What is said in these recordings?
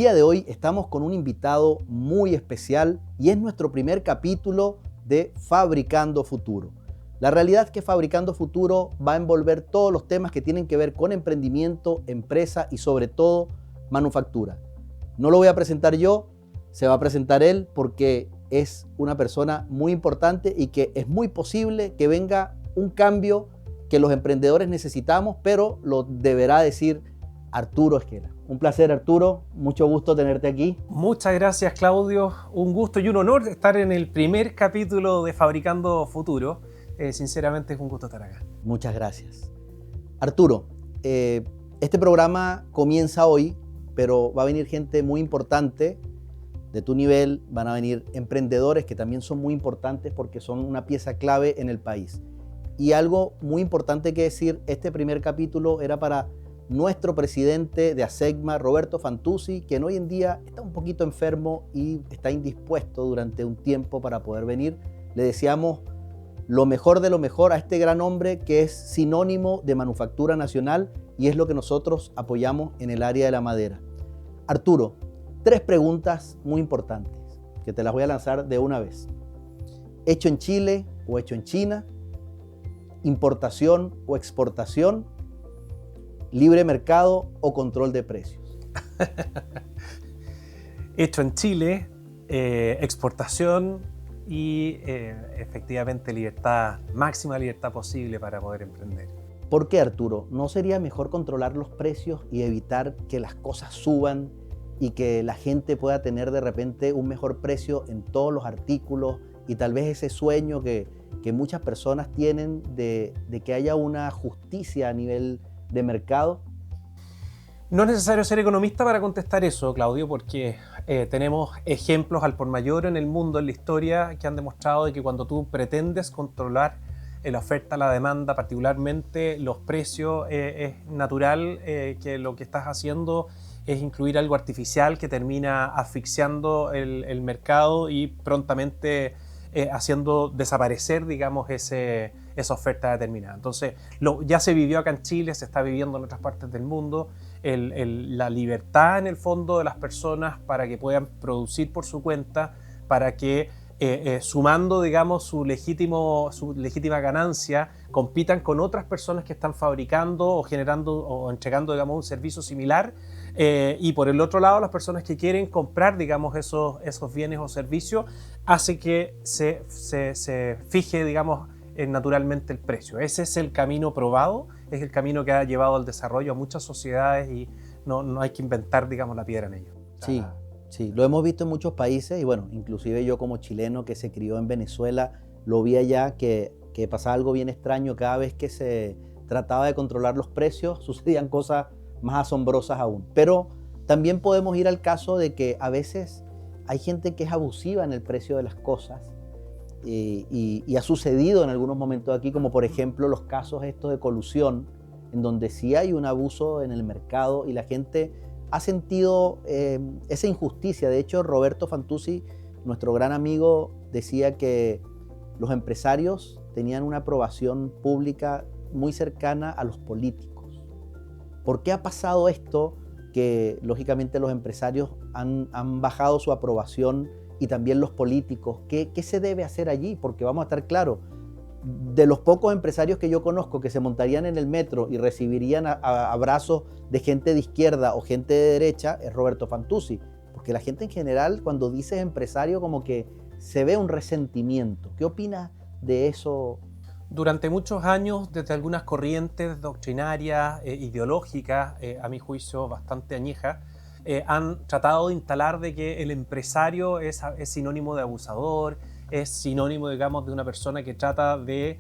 día de hoy estamos con un invitado muy especial y es nuestro primer capítulo de Fabricando Futuro. La realidad es que Fabricando Futuro va a envolver todos los temas que tienen que ver con emprendimiento, empresa y sobre todo manufactura. No lo voy a presentar yo, se va a presentar él porque es una persona muy importante y que es muy posible que venga un cambio que los emprendedores necesitamos, pero lo deberá decir Arturo Esquela. Un placer, Arturo, mucho gusto tenerte aquí. Muchas gracias, Claudio. Un gusto y un honor estar en el primer capítulo de Fabricando Futuro. Sinceramente es un gusto estar acá. Muchas gracias. Arturo, este programa comienza hoy, pero va a venir gente muy importante de tu nivel, van a venir emprendedores que también son muy importantes porque son una pieza clave en el país. Y algo muy importante que decir, este primer capítulo era para nuestro presidente de ASECMA, Roberto Fantuzzi, quien hoy en día está un poquito enfermo y está indispuesto durante un tiempo para poder venir. Le deseamos lo mejor de lo mejor a este gran hombre que es sinónimo de manufactura nacional y es lo que nosotros apoyamos en el área de la madera. Arturo, 3 preguntas muy importantes que te las voy a lanzar de una vez. ¿Hecho en Chile o hecho en China? ¿Importación o exportación? ¿Libre mercado o control de precios? Hecho en Chile, exportación y efectivamente libertad, máxima libertad posible para poder emprender. ¿Por qué, Arturo? ¿No sería mejor controlar los precios y evitar que las cosas suban y que la gente pueda tener de repente un mejor precio en todos los artículos y tal vez ese sueño que muchas personas tienen de que haya una justicia a nivel de mercado? No es necesario ser economista para contestar eso, Claudio, porque tenemos ejemplos al por mayor en el mundo, en la historia, que han demostrado de que cuando tú pretendes controlar la oferta, la demanda, particularmente los precios, es natural que lo que estás haciendo es incluir algo artificial que termina asfixiando el mercado y prontamente haciendo desaparecer, digamos, esa oferta determinada. Entonces, ya se vivió acá en Chile, se está viviendo en otras partes del mundo, la libertad en el fondo de las personas para que puedan producir por su cuenta, para que sumando, digamos, su legítima ganancia, compitan con otras personas que están fabricando o generando o entregando, digamos, un servicio similar. Y por el otro lado, las personas que quieren comprar, digamos, esos bienes o servicios, hace que se fije, digamos, naturalmente el precio. Ese es el camino probado, es el camino que ha llevado al desarrollo a muchas sociedades y no hay que inventar, digamos, la piedra en ello. Sí, lo hemos visto en muchos países y bueno, inclusive yo como chileno que se crió en Venezuela, lo vi allá que pasaba algo bien extraño. Cada vez que se trataba de controlar los precios, sucedían cosas más asombrosas aún. Pero también podemos ir al caso de que a veces hay gente que es abusiva en el precio de las cosas y ha sucedido en algunos momentos aquí, como por ejemplo los casos estos de colusión, en donde sí hay un abuso en el mercado y la gente ha sentido esa injusticia. De hecho, Roberto Fantuzzi, nuestro gran amigo, decía que los empresarios tenían una aprobación pública muy cercana a los políticos. ¿Por qué ha pasado esto? Que lógicamente los empresarios han bajado su aprobación y también los políticos. ¿Qué se debe hacer allí? Porque vamos a estar claros, de los pocos empresarios que yo conozco que se montarían en el metro y recibirían abrazos de gente de izquierda o gente de derecha, es Roberto Fantuzzi. Porque la gente en general, cuando dices empresario, como que se ve un resentimiento. ¿Qué opinas de eso? Durante muchos años, desde algunas corrientes doctrinarias, ideológicas, a mi juicio bastante añejas, han tratado de instalar de que el empresario es sinónimo de abusador, es sinónimo, digamos, de una persona que trata de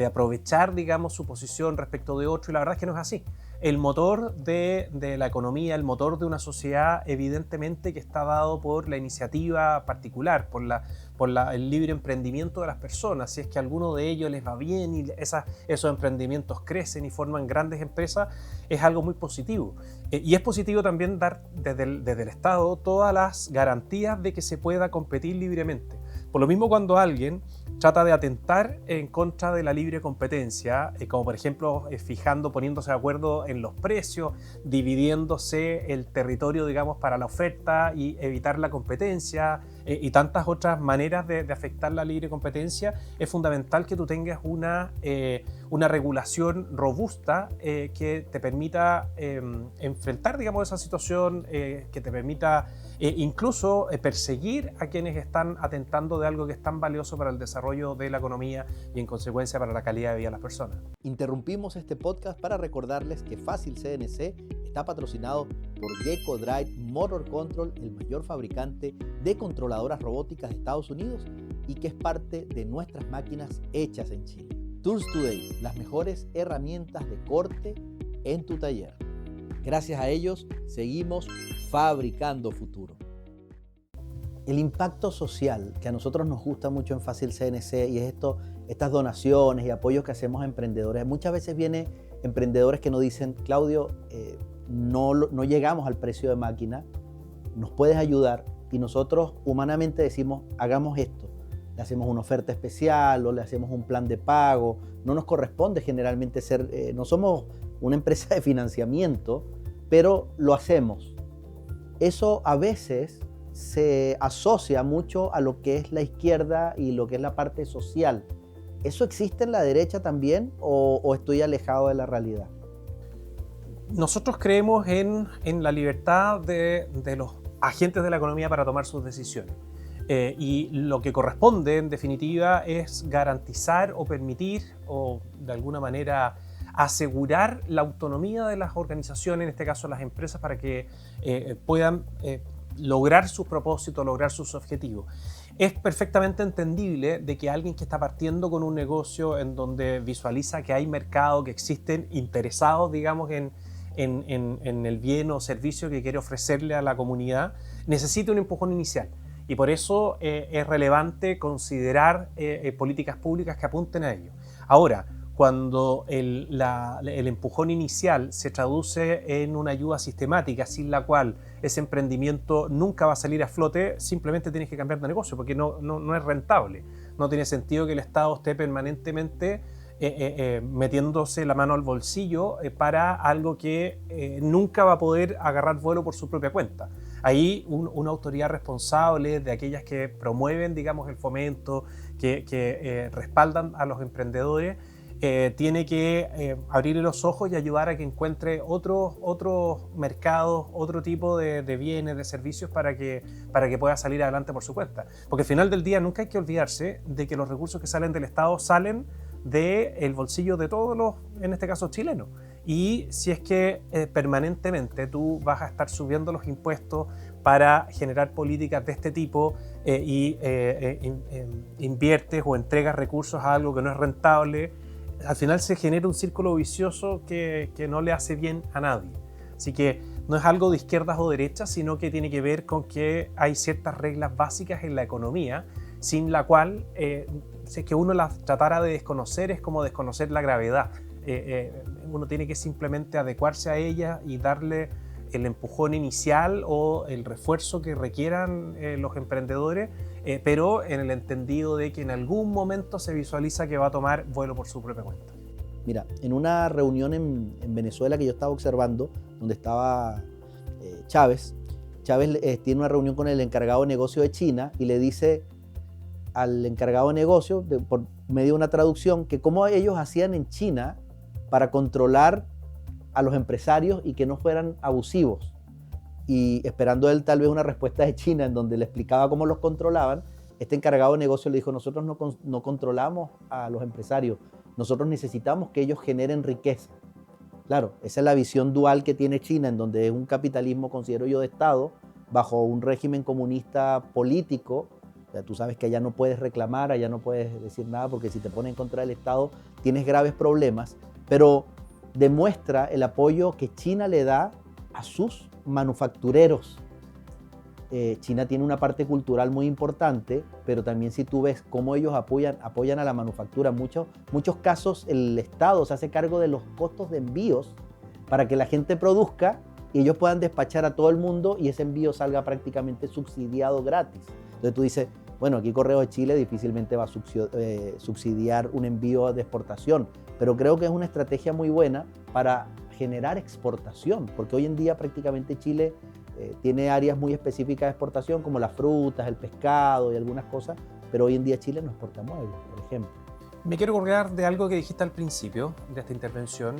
aprovechar, digamos, su posición respecto de otro, y la verdad es que no es así. El motor de la economía, el motor de una sociedad, evidentemente que está dado por la iniciativa particular, por el libre emprendimiento de las personas. Si es que a alguno de ellos les va bien y esos emprendimientos crecen y forman grandes empresas, es algo muy positivo. Y es positivo también dar desde el Estado todas las garantías de que se pueda competir libremente. Por lo mismo, cuando alguien trata de atentar en contra de la libre competencia, como por ejemplo poniéndose de acuerdo en los precios, dividiéndose el territorio, digamos, para la oferta y evitar la competencia y tantas otras maneras de afectar la libre competencia, es fundamental que tú tengas una regulación robusta que te permita enfrentar, digamos, esa situación, que te permita incluso perseguir a quienes están atentando de algo que es tan valioso para el desarrollo de la economía y en consecuencia para la calidad de vida de las personas. Interrumpimos este podcast para recordarles que Fácil CNC está patrocinado por Gecko Drive Motor Control, el mayor fabricante de controladoras robóticas de Estados Unidos y que es parte de nuestras máquinas hechas en Chile. Tools Today, las mejores herramientas de corte en tu taller. Gracias a ellos seguimos fabricando futuro. El impacto social que a nosotros nos gusta mucho en Fácil CNC y es estas donaciones y apoyos que hacemos a emprendedores. Muchas veces vienen emprendedores que nos dicen, Claudio, no llegamos al precio de máquina, ¿nos puedes ayudar? Y nosotros humanamente decimos, hagamos esto. Le hacemos una oferta especial o le hacemos un plan de pago. No nos corresponde generalmente no somos una empresa de financiamiento, pero lo hacemos. Eso a veces se asocia mucho a lo que es la izquierda y lo que es la parte social. ¿Eso existe en la derecha también o estoy alejado de la realidad? Nosotros creemos en la libertad de los agentes de la economía para tomar sus decisiones. Y lo que corresponde, en definitiva, es garantizar o permitir o de alguna manera asegurar la autonomía de las organizaciones, en este caso las empresas, para que puedan lograr sus propósitos, lograr sus objetivos. Es perfectamente entendible de que alguien que está partiendo con un negocio en donde visualiza que hay mercado, que existen interesados, digamos, en el bien o servicio que quiere ofrecerle a la comunidad, necesita un empujón inicial. Y por eso es relevante considerar políticas públicas que apunten a ello. Ahora, cuando el empujón inicial se traduce en una ayuda sistemática sin la cual ese emprendimiento nunca va a salir a flote, simplemente tienes que cambiar de negocio porque no es rentable. No tiene sentido que el Estado esté permanentemente metiéndose la mano al bolsillo para algo que nunca va a poder agarrar vuelo por su propia cuenta. Ahí una autoridad responsable de aquellas que promueven, digamos, el fomento, que respaldan a los emprendedores, tiene que abrirle los ojos y ayudar a que encuentre otros mercados, otro tipo de bienes, de servicios para que pueda salir adelante por su cuenta. Porque al final del día nunca hay que olvidarse de que los recursos que salen del Estado salen del bolsillo de todos los, en este caso, chilenos. Y si es que permanentemente tú vas a estar subiendo los impuestos para generar políticas de este tipo y inviertes o entregas recursos a algo que no es rentable, al final se genera un círculo vicioso que no le hace bien a nadie. Así que no es algo de izquierdas o derechas, sino que tiene que ver con que hay ciertas reglas básicas en la economía, sin la cual, si es que uno las tratara de desconocer, es como desconocer la gravedad. Uno tiene que simplemente adecuarse a ella y darle el empujón inicial o el refuerzo que requieran los emprendedores, pero en el entendido de que en algún momento se visualiza que va a tomar vuelo por su propia cuenta. Mira, en una reunión en Venezuela que yo estaba observando, donde estaba Chávez tiene una reunión con el encargado de negocio de China y le dice al encargado de negocio, por medio de una traducción, que cómo ellos hacían en China para controlar a los empresarios y que no fueran abusivos. Y esperando él tal vez una respuesta de China en donde le explicaba cómo los controlaban, este encargado de negocio le dijo, nosotros no controlamos a los empresarios, nosotros necesitamos que ellos generen riqueza. Claro, esa es la visión dual que tiene China, en donde es un capitalismo, considero yo, de Estado, bajo un régimen comunista político. O sea, tú sabes que allá no puedes reclamar, allá no puedes decir nada, porque si te pones en contra del Estado tienes graves problemas, pero demuestra el apoyo que China le da a sus manufactureros. China tiene una parte cultural muy importante, pero también si tú ves cómo ellos apoyan a la manufactura, muchos casos el Estado se hace cargo de los costos de envíos para que la gente produzca y ellos puedan despachar a todo el mundo y ese envío salga prácticamente subsidiado gratis. Entonces tú dices, Bueno, aquí Correo de Chile difícilmente va a subsidiar un envío de exportación, pero creo que es una estrategia muy buena para generar exportación, porque hoy en día prácticamente Chile tiene áreas muy específicas de exportación, como las frutas, el pescado y algunas cosas, pero hoy en día Chile no exporta muebles, por ejemplo. Me quiero acordar de algo que dijiste al principio de esta intervención,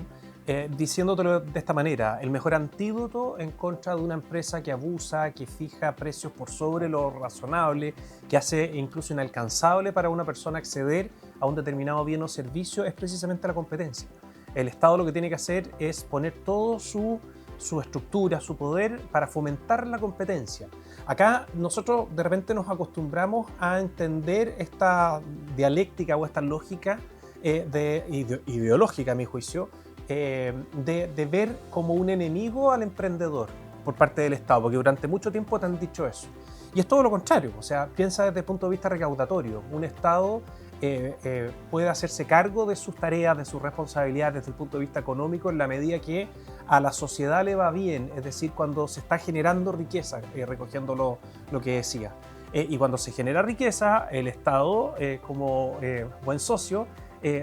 diciéndotelo de esta manera: el mejor antídoto en contra de una empresa que abusa, que fija precios por sobre lo razonable, que hace incluso inalcanzable para una persona acceder a un determinado bien o servicio, es precisamente la competencia. El Estado lo que tiene que hacer es poner todo su estructura, su poder para fomentar la competencia. Acá nosotros de repente nos acostumbramos a entender esta dialéctica o esta lógica ideológica, a mi juicio, de ver como un enemigo al emprendedor por parte del Estado, porque durante mucho tiempo te han dicho eso. Y es todo lo contrario, o sea, piensa desde el punto de vista recaudatorio. Un Estado puede hacerse cargo de sus tareas, de sus responsabilidades desde el punto de vista económico en la medida que a la sociedad le va bien, es decir, cuando se está generando riqueza, recogiendo lo que decía. Y cuando se genera riqueza, el Estado, como buen socio,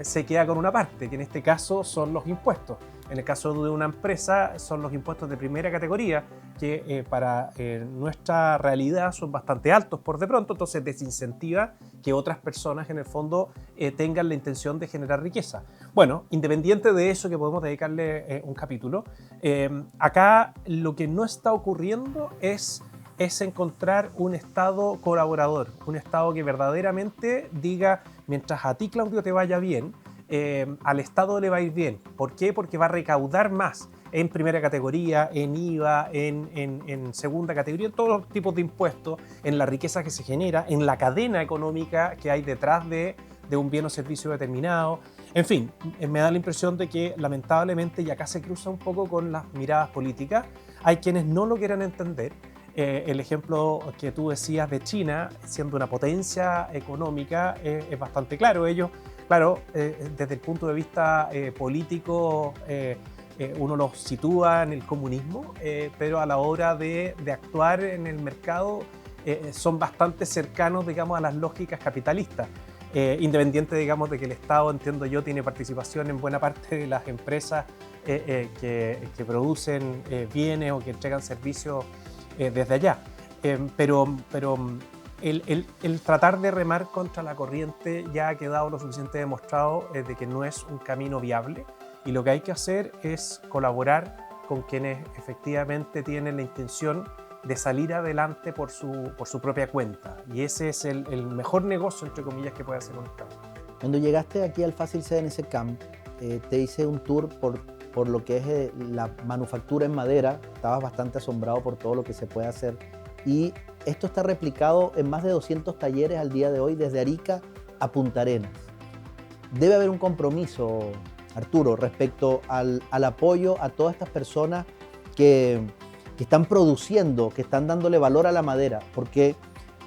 se queda con una parte, que en este caso son los impuestos. En el caso de una empresa son los impuestos de primera categoría, que para nuestra realidad son bastante altos por de pronto, entonces desincentiva que otras personas en el fondo tengan la intención de generar riqueza. Bueno, independiente de eso, que podemos dedicarle un capítulo, acá lo que no está ocurriendo es encontrar un Estado colaborador, un Estado que verdaderamente diga: mientras a ti, Claudio, te vaya bien, al Estado le va a ir bien. ¿Por qué? Porque va a recaudar más en primera categoría, en IVA, en segunda categoría, en todos los tipos de impuestos, en la riqueza que se genera, en la cadena económica que hay detrás de un bien o servicio determinado. En fin, me da la impresión de que lamentablemente, y acá se cruza un poco con las miradas políticas, hay quienes no lo quieren entender. El ejemplo que tú decías de China, siendo una potencia económica, es bastante claro. Ellos, claro, desde el punto de vista político, uno los sitúa en el comunismo, pero a la hora de actuar en el mercado son bastante cercanos, digamos, a las lógicas capitalistas. Independiente, digamos, de que el Estado, entiendo yo, tiene participación en buena parte de las empresas que producen bienes o que entregan servicios desde allá. Pero el tratar de remar contra la corriente ya ha quedado lo suficiente demostrado de que no es un camino viable, y lo que hay que hacer es colaborar con quienes efectivamente tienen la intención de salir adelante por su propia cuenta, y ese es el mejor negocio, entre comillas, que puede hacer un Estado. Cuando llegaste aquí al Fácil CNC Camp, te hice un tour por lo que es la manufactura en madera. Estabas bastante asombrado por todo lo que se puede hacer, y esto está replicado en más de 200 talleres al día de hoy, desde Arica a Punta Arenas. Debe haber un compromiso, Arturo, respecto al apoyo a todas estas personas que están produciendo, que están dándole valor a la madera, porque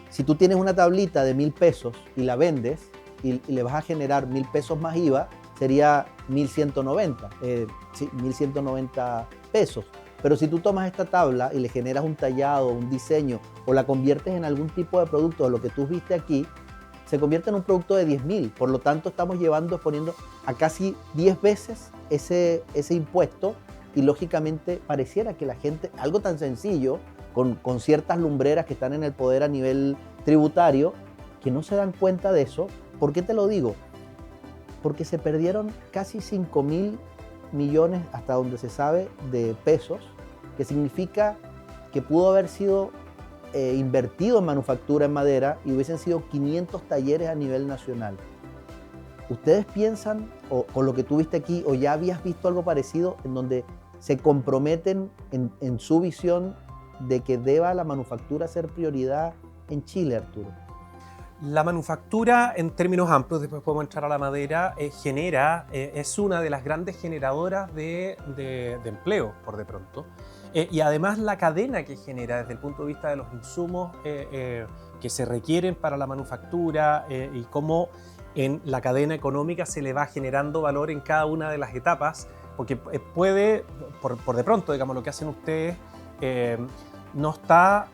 si tú tienes una tablita de 1.000 pesos y la vendes y le vas a generar 1.000 pesos más IVA, sería 1.190, sí, 1.190 pesos. Pero si tú tomas esta tabla y le generas un tallado, un diseño, o la conviertes en algún tipo de producto de lo que tú viste aquí, se convierte en un producto de 10.000. Por lo tanto, estamos poniendo a casi 10 veces ese impuesto, y lógicamente pareciera que la gente, algo tan sencillo, con ciertas lumbreras que están en el poder a nivel tributario, que no se dan cuenta de eso. ¿Por qué te lo digo? Porque se perdieron casi 5.000 millones, hasta donde se sabe, de pesos, que significa que pudo haber sido invertido en manufactura en madera y hubiesen sido 500 talleres a nivel nacional. ¿Ustedes piensan, o con lo que tú viste aquí, o ya habías visto algo parecido, en donde se comprometen en su visión de que deba la manufactura ser prioridad en Chile, Arturo? La manufactura, en términos amplios, después podemos entrar a la madera, es una de las grandes generadoras de empleo, por de pronto. Y además la cadena que genera desde el punto de vista de los insumos que se requieren para la manufactura, y cómo en la cadena económica se le va generando valor en cada una de las etapas, porque puede, por de pronto, digamos, lo que hacen ustedes no está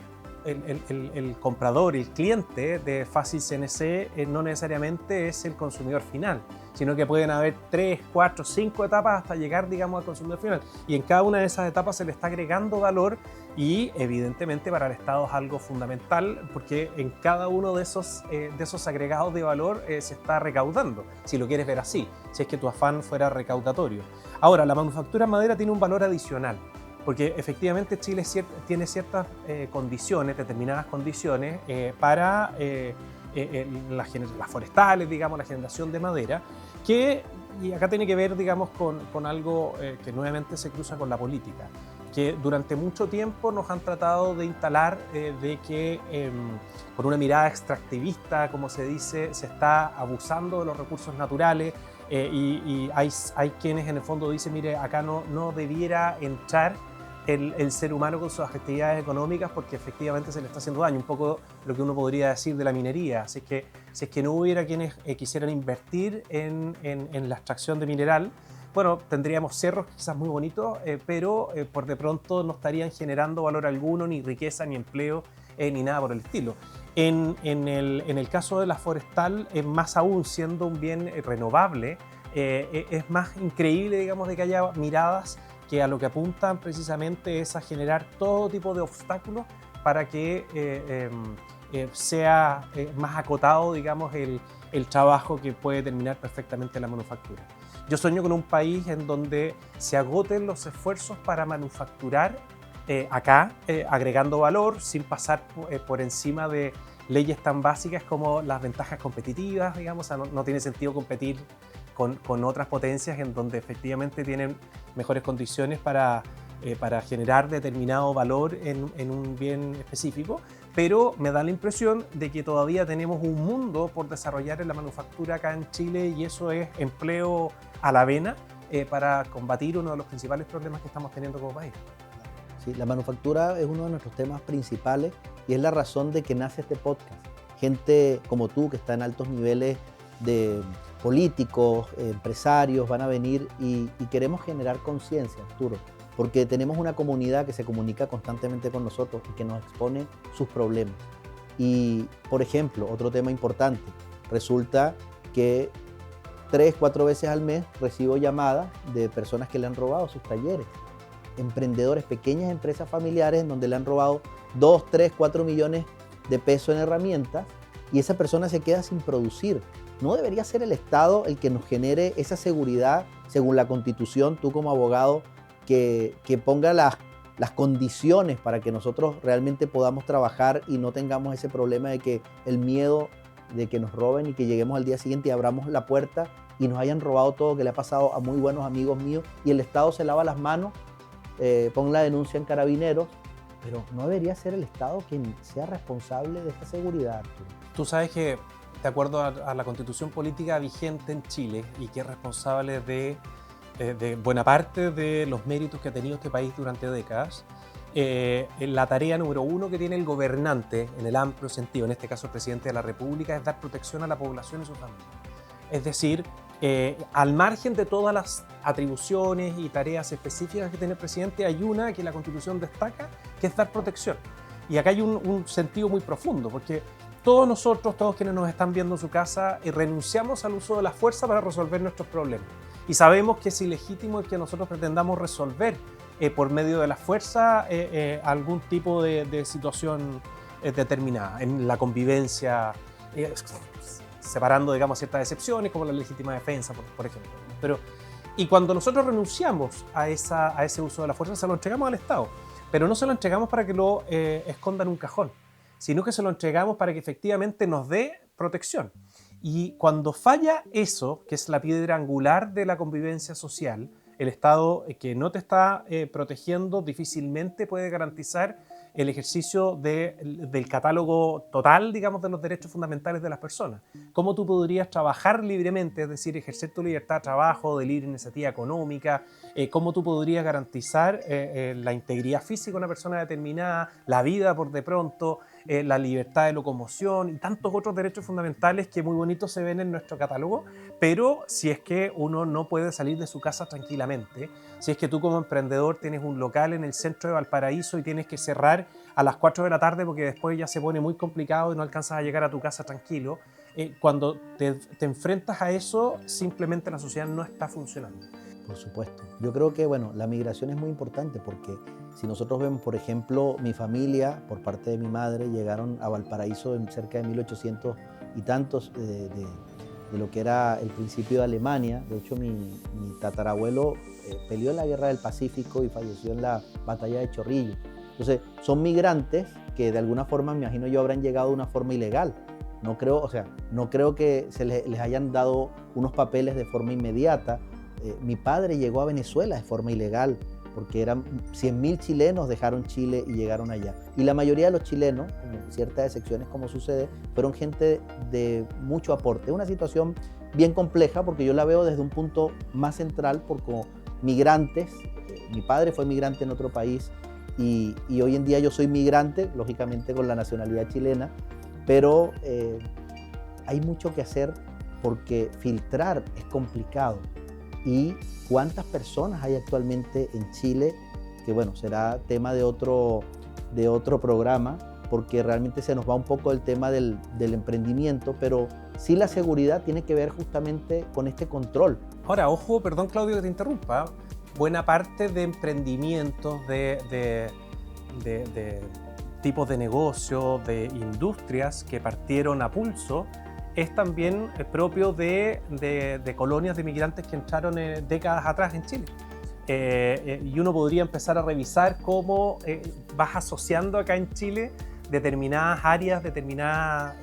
el comprador, el cliente de Fácil CNC no necesariamente es el consumidor final, sino que pueden haber 3, 4, 5 etapas hasta llegar, digamos, al consumidor final. Y en cada una de esas etapas se le está agregando valor y evidentemente para el Estado es algo fundamental porque en cada uno de esos agregados de valor se está recaudando, si lo quieres ver así, si es que tu afán fuera recaudatorio. Ahora, la manufactura en madera tiene un valor adicional, porque efectivamente Chile tiene ciertas condiciones, determinadas condiciones para las forestales, digamos, la generación de madera, y acá tiene que ver, digamos, con algo que nuevamente se cruza con la política, que durante mucho tiempo nos han tratado de instalar de que con una mirada extractivista, como se dice, se está abusando de los recursos naturales y hay quienes en el fondo dicen, mire, acá no debiera entrar el ser humano con sus actividades económicas porque efectivamente se le está haciendo daño, un poco lo que uno podría decir de la minería. Si es que no hubiera quienes quisieran invertir en la extracción de mineral, bueno, tendríamos cerros quizás muy bonitos, pero por de pronto no estarían generando valor alguno, ni riqueza, ni empleo, ni nada por el estilo. En el caso de la forestal, más aún siendo un bien renovable, es más increíble, digamos, de que haya miradas que a lo que apuntan precisamente es a generar todo tipo de obstáculos para que sea más acotado, digamos, el trabajo que puede terminar perfectamente la manufactura. Yo sueño con un país en donde se agoten los esfuerzos para manufacturar acá, agregando valor sin pasar por encima de leyes tan básicas como las ventajas competitivas, digamos. O sea, no tiene sentido competir con otras potencias en donde efectivamente tienen mejores condiciones para generar determinado valor en un bien específico, pero me da la impresión de que todavía tenemos un mundo por desarrollar en la manufactura acá en Chile y eso es empleo a la vena para combatir uno de los principales problemas que estamos teniendo como país. Sí, la manufactura es uno de nuestros temas principales y es la razón de que nace este podcast. Gente como tú que está en altos niveles de políticos, empresarios, van a venir y queremos generar conciencia, Arturo, porque tenemos una comunidad que se comunica constantemente con nosotros y que nos expone sus problemas. Y, por ejemplo, otro tema importante, resulta que 3, 4 veces al mes recibo llamadas de personas que le han robado sus talleres, emprendedores, pequeñas empresas familiares en donde le han robado 2, 3, 4 millones de pesos en herramientas y esa persona se queda sin producir. ¿No debería ser el Estado el que nos genere esa seguridad, según la Constitución, tú como abogado, que ponga las condiciones para que nosotros realmente podamos trabajar y no tengamos ese problema de que el miedo de que nos roben y que lleguemos al día siguiente y abramos la puerta y nos hayan robado todo, que le ha pasado a muy buenos amigos míos, y el Estado se lava las manos, pon la denuncia en Carabineros, pero no debería ser el Estado quien sea responsable de esta seguridad, Arturo? Tú sabes que de acuerdo a la constitución política vigente en Chile y que es responsable de buena parte de los méritos que ha tenido este país durante décadas, la tarea número 1 que tiene el gobernante en el amplio sentido, en este caso el presidente de la República, es dar protección a la población y sus familias. Es decir, al margen de todas las atribuciones y tareas específicas que tiene el presidente, hay una que la Constitución destaca, que es dar protección. Y acá hay un sentido muy profundo, porque todos nosotros, todos quienes nos están viendo en su casa, renunciamos al uso de la fuerza para resolver nuestros problemas. Y sabemos que es ilegítimo el que nosotros pretendamos resolver por medio de la fuerza algún tipo de situación determinada en la convivencia, separando, digamos, ciertas excepciones como la legítima defensa, por ejemplo. Y cuando nosotros renunciamos a ese uso de la fuerza, se lo entregamos al Estado, pero no se lo entregamos para que lo esconda en un cajón, sino que se lo entregamos para que efectivamente nos dé protección. Y cuando falla eso, que es la piedra angular de la convivencia social, el Estado que no te está protegiendo difícilmente puede garantizar el ejercicio del catálogo total, digamos, de los derechos fundamentales de las personas. ¿Cómo tú podrías trabajar libremente, es decir, ejercer tu libertad de trabajo, de libre iniciativa económica? ¿Cómo tú podrías garantizar la integridad física de una persona determinada, la vida por de pronto, la libertad de locomoción y tantos otros derechos fundamentales que muy bonitos se ven en nuestro catálogo? Pero si es que uno no puede salir de su casa tranquilamente, si es que tú como emprendedor tienes un local en el centro de Valparaíso y tienes que cerrar a las 4 de la tarde porque después ya se pone muy complicado y no alcanzas a llegar a tu casa tranquilo. Cuando te enfrentas a eso, simplemente la sociedad no está funcionando. Por supuesto. Yo creo que, bueno, la migración es muy importante porque si nosotros vemos, por ejemplo, mi familia, por parte de mi madre, llegaron a Valparaíso en cerca de 1800 y tantos de lo que era el principio de Alemania. De hecho, mi tatarabuelo peleó en la Guerra del Pacífico y falleció en la Batalla de Chorrillos. Entonces, son migrantes que de alguna forma, me imagino yo, habrán llegado de una forma ilegal. No creo que les hayan dado unos papeles de forma inmediata. Mi padre llegó a Venezuela de forma ilegal, porque eran 100.000 chilenos dejaron Chile y llegaron allá. Y la mayoría de los chilenos, con ciertas excepciones como sucede, fueron gente de mucho aporte. Es una situación bien compleja porque yo la veo desde un punto más central, porque como migrantes, mi padre fue migrante en otro país y hoy en día yo soy migrante, lógicamente con la nacionalidad chilena, pero hay mucho que hacer porque filtrar es complicado. Y cuántas personas hay actualmente en Chile, que bueno, será tema de otro programa, porque realmente se nos va un poco el tema del emprendimiento, pero sí la seguridad tiene que ver justamente con este control. Ahora, ojo, perdón Claudio que te interrumpa, buena parte de emprendimientos, de tipos de negocios, de industrias que partieron a pulso, es también propio de colonias de migrantes que entraron décadas atrás en Chile. Y uno podría empezar a revisar cómo vas asociando acá en Chile determinadas áreas, determinadas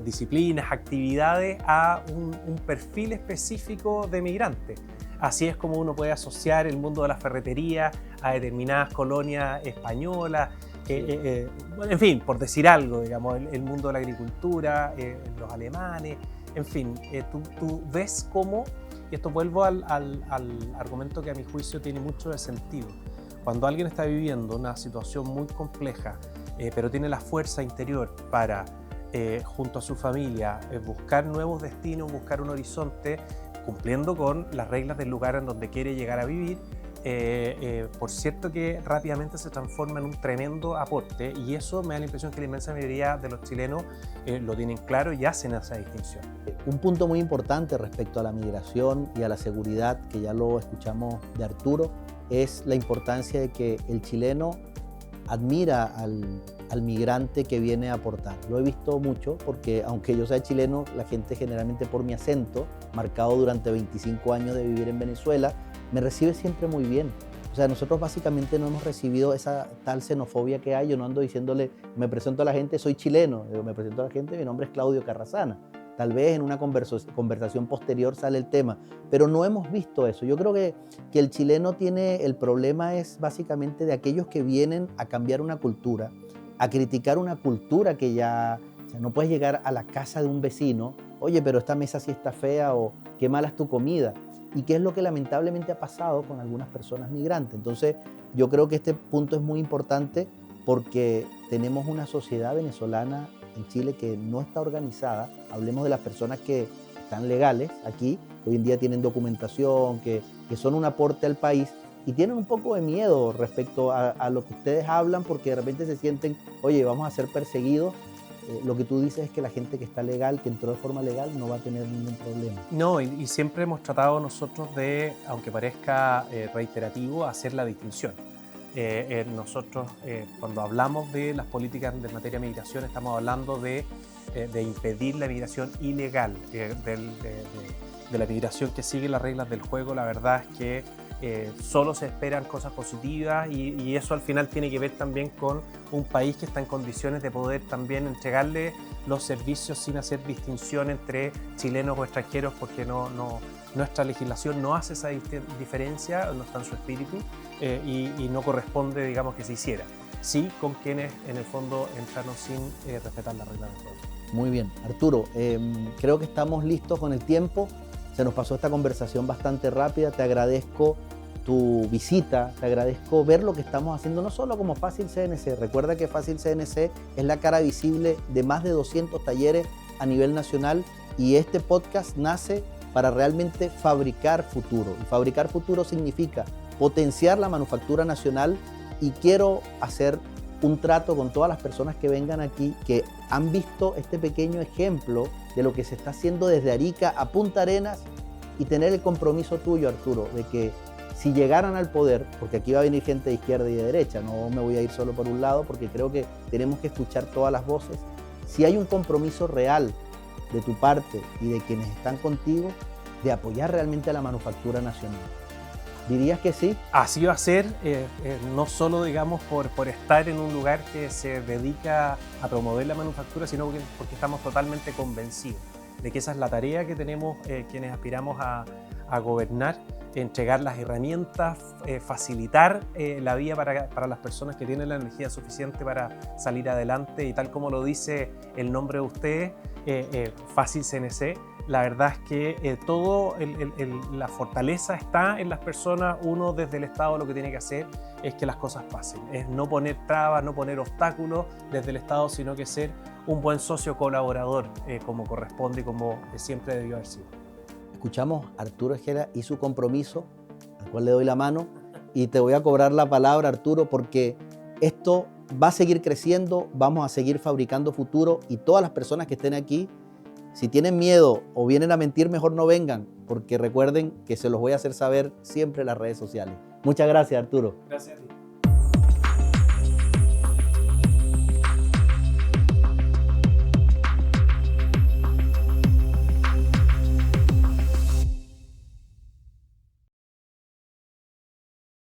disciplinas, actividades a un perfil específico de migrante. Así es como uno puede asociar el mundo de la ferretería a determinadas colonias españolas. En fin, por decir algo, digamos, el mundo de la agricultura, los alemanes, en fin, tú ves cómo, y esto vuelvo al argumento que a mi juicio tiene mucho de sentido, cuando alguien está viviendo una situación muy compleja, pero tiene la fuerza interior para, junto a su familia, buscar nuevos destinos, buscar un horizonte, cumpliendo con las reglas del lugar en donde quiere llegar a vivir, por cierto que rápidamente se transforma en un tremendo aporte, y eso me da la impresión que la inmensa mayoría de los chilenos lo tienen claro y hacen esa distinción. Un punto muy importante respecto a la migración y a la seguridad, que ya lo escuchamos de Arturo, es la importancia de que el chileno admira al migrante que viene a aportar. Lo he visto mucho porque, aunque yo sea chileno, la gente generalmente, por mi acento, marcado durante 25 años de vivir en Venezuela, me recibe siempre muy bien. O sea, nosotros básicamente no hemos recibido esa tal xenofobia que hay. Yo no ando diciéndole, me presento a la gente, soy chileno. Me presento a la gente, mi nombre es Claudio Carrasana. Tal vez en una conversación posterior sale el tema, pero no hemos visto eso. Yo creo que el chileno tiene, el problema es básicamente de aquellos que vienen a cambiar una cultura, a criticar una cultura que ya, o sea, no puedes llegar a la casa de un vecino, oye, pero esta mesa sí está fea, o qué mala es tu comida. Y qué es lo que lamentablemente ha pasado con algunas personas migrantes. Entonces, yo creo que este punto es muy importante porque tenemos una sociedad venezolana en Chile que no está organizada. Hablemos de las personas que están legales aquí, que hoy en día tienen documentación, que son un aporte al país, y tienen un poco de miedo respecto a lo que ustedes hablan, porque de repente se sienten, oye, vamos a ser perseguidos. Lo que tú dices es que la gente que está legal, que entró de forma legal, no va a tener ningún problema. No, y siempre hemos tratado nosotros de, aunque parezca reiterativo, hacer la distinción. Nosotros, cuando hablamos de las políticas de materia de migración, estamos hablando de impedir la migración ilegal, de la migración que sigue las reglas del juego. La verdad es que solo se esperan cosas positivas, y eso al final tiene que ver también con un país que está en condiciones de poder también entregarle los servicios sin hacer distinción entre chilenos o extranjeros, porque nuestra legislación no hace esa diferencia, no está en su espíritu, y no corresponde, digamos, que se hiciera. Sí, con quienes en el fondo entraron sin respetar las reglas del juego. Muy bien, Arturo, creo que estamos listos con el tiempo. Se nos pasó esta conversación bastante rápida. Te agradezco tu visita, te agradezco ver lo que estamos haciendo, no solo como Fácil CNC. Recuerda que Fácil CNC es la cara visible de más de 200 talleres a nivel nacional, y este podcast nace para realmente fabricar futuro. Y fabricar futuro significa potenciar la manufactura nacional, y quiero hacer un trato con todas las personas que vengan aquí, que han visto este pequeño ejemplo de lo que se está haciendo desde Arica a Punta Arenas, y tener el compromiso tuyo, Arturo, de que si llegaran al poder, porque aquí va a venir gente de izquierda y de derecha, no me voy a ir solo por un lado, porque creo que tenemos que escuchar todas las voces, si hay un compromiso real de tu parte y de quienes están contigo, de apoyar realmente a la manufactura nacional. ¿Dirías que sí? Así va a ser, no solo digamos por estar en un lugar que se dedica a promover la manufactura, sino porque estamos totalmente convencidos de que esa es la tarea que tenemos quienes aspiramos a gobernar, entregar las herramientas, facilitar la vía para las personas que tienen la energía suficiente para salir adelante, y tal como lo dice el nombre de ustedes, Fácil CNC. La verdad es que la fortaleza está en las personas. Uno desde el Estado lo que tiene que hacer es que las cosas pasen, es no poner trabas, no poner obstáculos desde el Estado, sino que ser un buen socio colaborador como corresponde y como siempre debió haber sido. Escuchamos a Arturo Esquera y su compromiso, al cual le doy la mano, y te voy a cobrar la palabra, Arturo, porque esto va a seguir creciendo, vamos a seguir fabricando futuro, y todas las personas que estén aquí, si tienen miedo o vienen a mentir, mejor no vengan, porque recuerden que se los voy a hacer saber siempre en las redes sociales. Muchas gracias, Arturo. Gracias a ti.